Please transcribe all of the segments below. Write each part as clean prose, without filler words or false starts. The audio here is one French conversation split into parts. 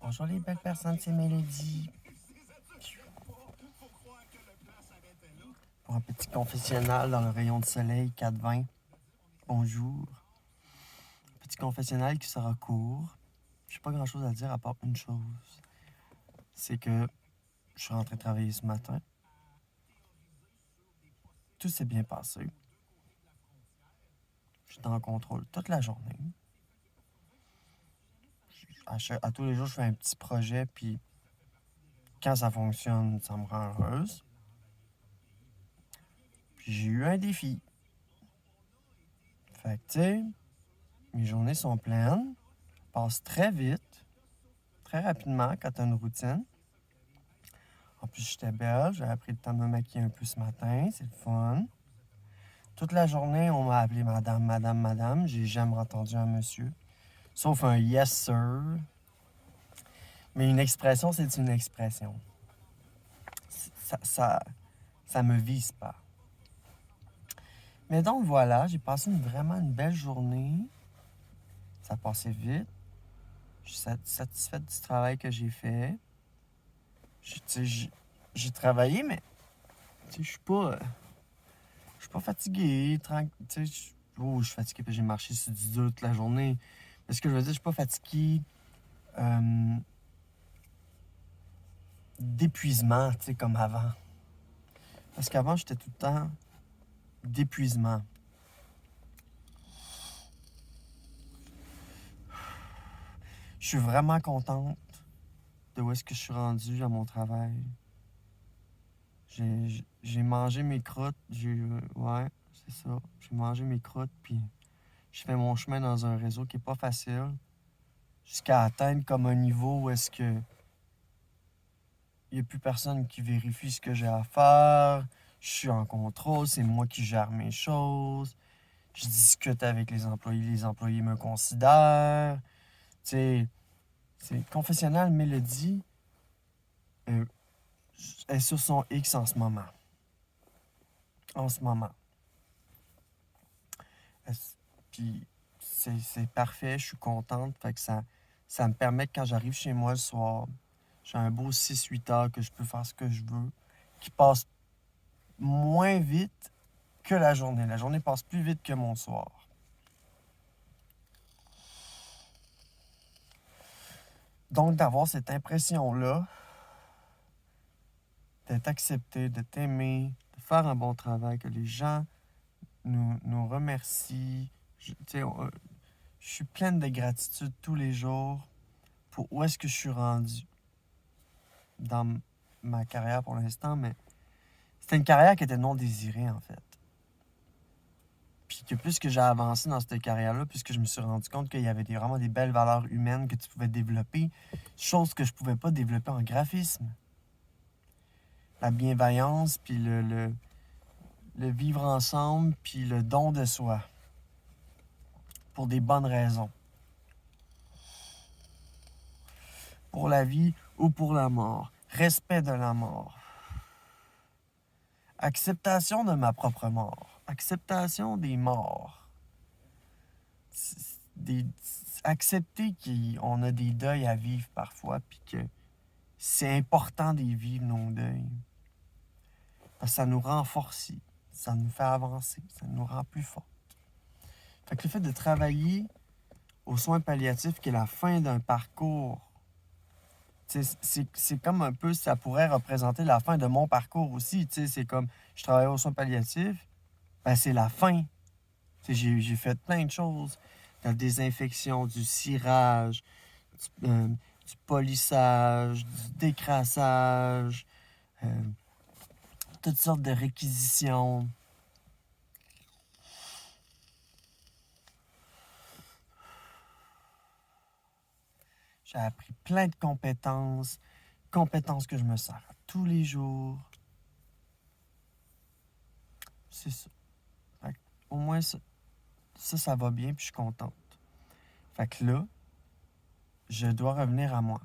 Bonjour les belles personnes, c'est Mélodie. Pour un petit confessionnal dans le rayon de soleil 4-20. Bonjour. Petit confessionnal qui sera court. J'ai pas grand chose à dire à part une chose. C'est que je suis rentré travailler ce matin. Tout s'est bien passé. J'étais en contrôle toute la journée. À tous les jours, je fais un petit projet, puis quand ça fonctionne, ça me rend heureuse. Puis j'ai eu un défi. Fait que, tu sais, mes journées sont pleines, passent très vite, très rapidement quand t'as une routine. En plus, j'étais belle, j'avais pris le temps de me maquiller un peu ce matin, c'est le fun. Toute la journée, on m'a appelé madame, madame, madame. J'ai jamais entendu un monsieur. Sauf un yes sir. Mais une expression, c'est une expression. Ça me vise pas. Mais donc voilà, j'ai passé vraiment une belle journée. Ça passait vite. Je suis satisfaite du travail que j'ai fait. J'ai travaillé, mais je suis pas. Je suis pas fatigué. Je suis fatigué parce que j'ai marché sur du dur toute la journée. Mais ce que je veux dire, je suis pas fatigué d'épuisement, comme avant. Parce qu'avant, j'étais tout le temps d'épuisement. Je suis vraiment contente de où est-ce que je suis rendu à mon travail. J'ai mangé mes croûtes. Ouais, c'est ça. J'ai mangé mes croûtes, puis je fais mon chemin dans un réseau qui est pas facile. Jusqu'à atteindre comme un niveau où est-ce que il n'y a plus personne qui vérifie ce que j'ai à faire. Je suis en contrôle, c'est moi qui gère mes choses. Je discute avec les employés me considèrent. Tu sais, c'est confessionnal, Mélodie est sur son X en ce moment. En ce moment. Puis c'est parfait, je suis contente. Fait que ça me permet que quand j'arrive chez moi le soir, j'ai un beau 6-8 heures que je peux faire ce que je veux, qui passe moins vite que la journée. La journée passe plus vite que mon soir. Donc, d'avoir cette impression-là, d'être accepté, d'être aimé, de faire un bon travail, que les gens nous remercient. Je suis pleine de gratitude tous les jours pour où est-ce que je suis rendu dans ma carrière pour l'instant, mais c'était une carrière qui était non désirée, en fait. Puis que plus que j'ai avancé dans cette carrière-là, plus que je me suis rendu compte qu'il y avait vraiment des belles valeurs humaines que tu pouvais développer, chose que je pouvais pas développer en graphisme. La bienveillance, puis le vivre ensemble, puis le don de soi. Pour des bonnes raisons. Pour la vie ou pour la mort. Respect de la mort. Acceptation de ma propre mort. Acceptation des morts. Accepter qu'on a des deuils à vivre parfois, puis que c'est important de vivre nos deuils. Parce que ça nous renforce, ça nous fait avancer, ça nous rend plus forts. Fait que le fait de travailler aux soins palliatifs, qui est la fin d'un parcours, c'est comme un peu, ça pourrait représenter la fin de mon parcours aussi. C'est comme, je travaillais aux soins palliatifs, ben c'est la fin. J'ai fait plein de choses. De la désinfection, du cirage, du polissage, du décrassage, toutes sortes de réquisitions. J'ai appris plein de compétences que je me sers tous les jours. C'est ça. Au moins, ça va bien, puis je suis contente. Fait que là, je dois revenir à moi.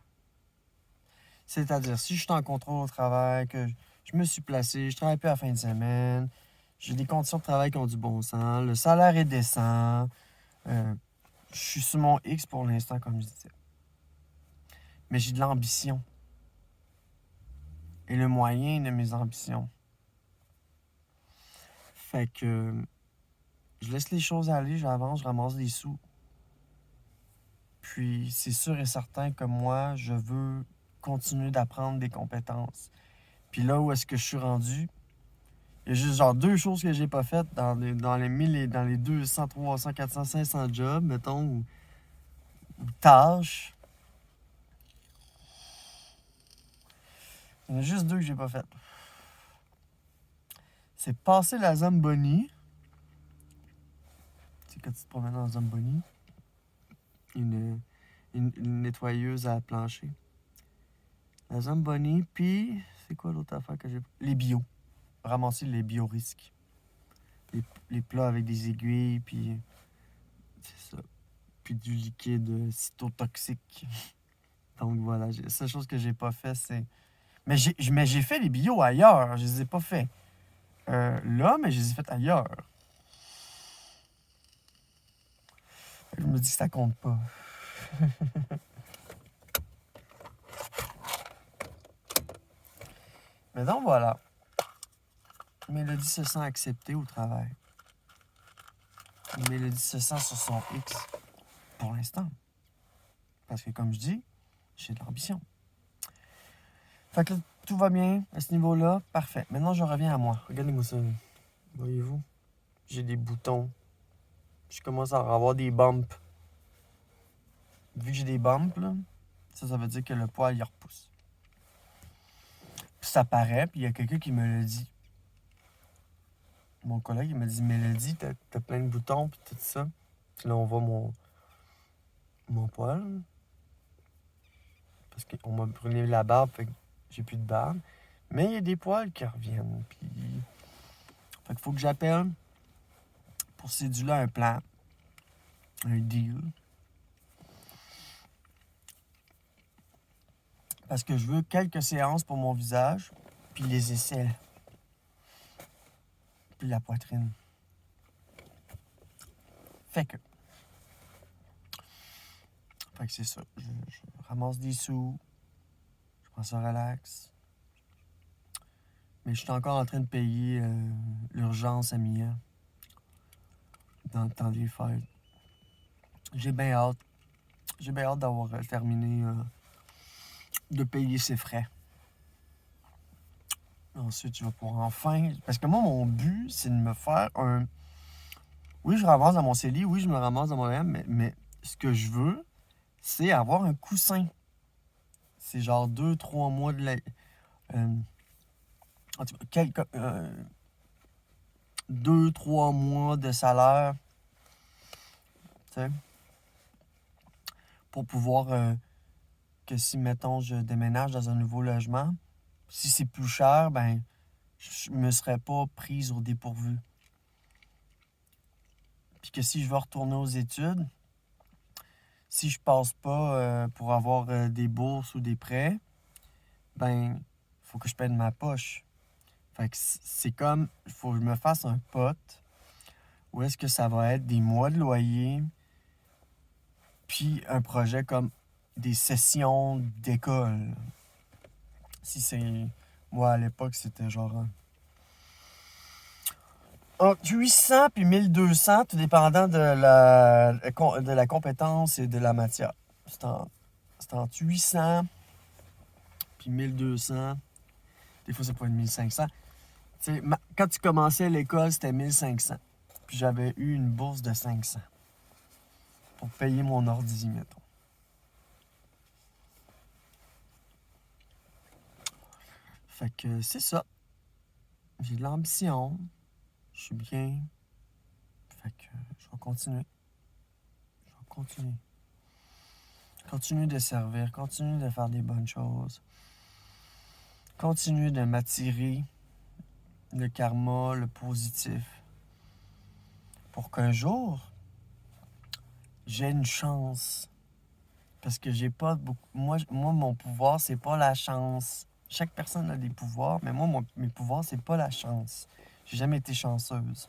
C'est-à-dire, si je suis en contrôle au travail, que je me suis placé, je travaille plus à la fin de semaine, j'ai des conditions de travail qui ont du bon sens, le salaire est décent, je suis sur mon X pour l'instant, comme je disais. mais j'ai de l'ambition. Et le moyen de mes ambitions. Fait que je laisse les choses aller, j'avance, je ramasse des sous. Puis c'est sûr et certain que moi, je veux continuer d'apprendre des compétences. Puis là où est-ce que je suis rendu, il y a juste genre 2 choses que j'ai pas faites dans les 1000 et dans les 200, 300, 400, 500 jobs, mettons, ou tâches. Il y en a juste 2 que j'ai pas faites. C'est passer la Zamboni. Tu sais, quand tu te promènes dans la Zamboni, une nettoyeuse à plancher. La Zamboni, puis c'est quoi l'autre affaire que j'ai... Les bio. Ramasser les bio-risques. Les plats avec des aiguilles, puis c'est ça. Puis du liquide cytotoxique. Donc voilà, la seule chose que j'ai pas fait, c'est... Mais j'ai fait les bio ailleurs, je les ai pas fait là, mais je les ai fait ailleurs. Je me dis que ça compte pas. Mais donc voilà. Mélodie se sent acceptée au travail. Mélodie se sent sur son X pour l'instant. Parce que comme je dis, j'ai de l'ambition. Fait que là, tout va bien à ce niveau-là. Parfait. Maintenant, je reviens à moi. Regardez-moi ça. Voyez-vous? J'ai des boutons. Je commence à avoir des bumps. Vu que j'ai des bumps, là, ça veut dire que le poil, il repousse. Puis ça paraît, puis il y a quelqu'un qui me le dit. Mon collègue, il m'a dit, Mélodie, t'as plein de boutons, puis tout ça. Puis là, on voit mon poil. Parce qu'on m'a brûlé la barbe, fait que j'ai plus de barbe. Mais il y a des poils qui reviennent, puis... Fait qu'il faut que j'appelle pour céduler un plan, un deal. Parce que je veux quelques séances pour mon visage, puis les aisselles, puis la poitrine. Fait que c'est ça. Je ramasse des sous, je prends ça relax. Mais je suis encore en train de payer l'urgence à Mia dans le temps des fêtes. J'ai bien hâte. J'ai bien hâte d'avoir terminé de payer ses frais. Ensuite, je vais pouvoir enfin... Parce que moi, mon but, c'est de me faire un... Oui, je ramasse dans mon CELI, oui, je me ramasse dans mon M, mais ce que je veux, c'est avoir un coussin. C'est genre 2-3 mois de la... en tout cas, 2-3 mois de salaire, tu sais, pour pouvoir que si, mettons, je déménage dans un nouveau logement, si c'est plus cher, ben, je me serais pas prise au dépourvu. Puis que si je veux retourner aux études, si je passe pas pour avoir des bourses ou des prêts, ben, faut que je paie de ma poche. Fait que c'est comme, il faut que je me fasse un pote où est-ce que ça va être des mois de loyer, puis un projet comme des sessions d'école. Si c'est... Moi, à l'époque, c'était genre... Entre 800 puis 1200, tout dépendant de la compétence et de la matière. C'est entre 800 puis 1200. Des fois, ça peut être 1500. Tu sais, quand tu commençais l'école, c'était 1500. Puis j'avais eu une bourse de 500 pour payer mon ordi, mettons. Fait que c'est ça. J'ai de l'ambition. Je suis bien. Fait que je vais continuer. Continuer de servir. Continuer de faire des bonnes choses. Continuer de m'attirer le karma, le positif. Pour qu'un jour, j'ai une chance. Parce que j'ai pas beaucoup... Moi, mon pouvoir, c'est pas la chance. Chaque personne a des pouvoirs, mais moi, mes pouvoirs, c'est pas la chance. J'ai jamais été chanceuse.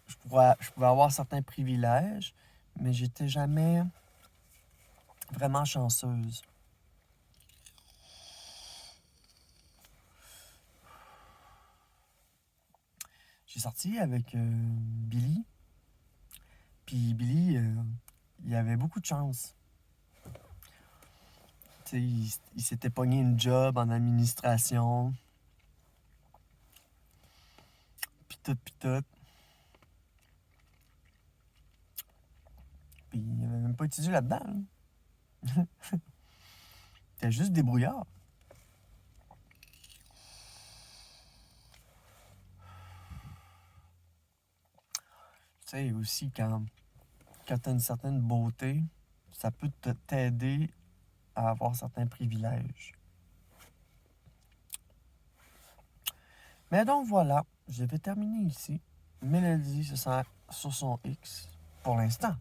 Je pouvais avoir certains privilèges, mais j'étais jamais vraiment chanceuse. J'ai sorti avec Billy. Puis Billy, il avait beaucoup de chance. Tu sais, il s'était pogné une job en administration. Puis tout, puis tout. Puis il n'avait même pas étudié là-dedans. Là. Il était juste débrouillard. Tu sais, aussi, quand tu as une certaine beauté, ça peut t'aider à avoir certains privilèges. Mais donc voilà, je vais terminer ici. Mélodie se sent sur son X pour l'instant.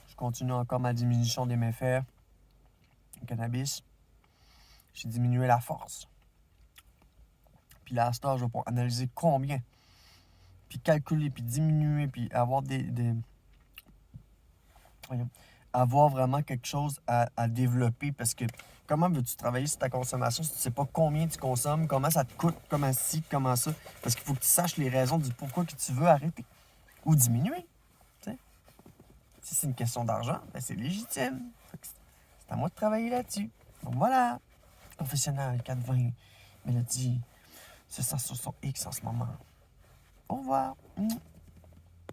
Je continue encore ma diminution des méfaits. Le cannabis. J'ai diminué la force. Puis là, à ce heure, je vais pouvoir analyser combien. Puis calculer, puis diminuer, puis avoir avoir vraiment quelque chose à développer. Parce que comment veux-tu travailler sur ta consommation si tu ne sais pas combien tu consommes, comment ça te coûte, comment ci, comment ça. Parce qu'il faut que tu saches les raisons du pourquoi que tu veux arrêter ou diminuer. T'sais. Si c'est une question d'argent, ben c'est légitime. C'est à moi de travailler là-dessus. Donc voilà. Professionnel 420, Mélodie, se sent sur son X en ce moment. Au revoir.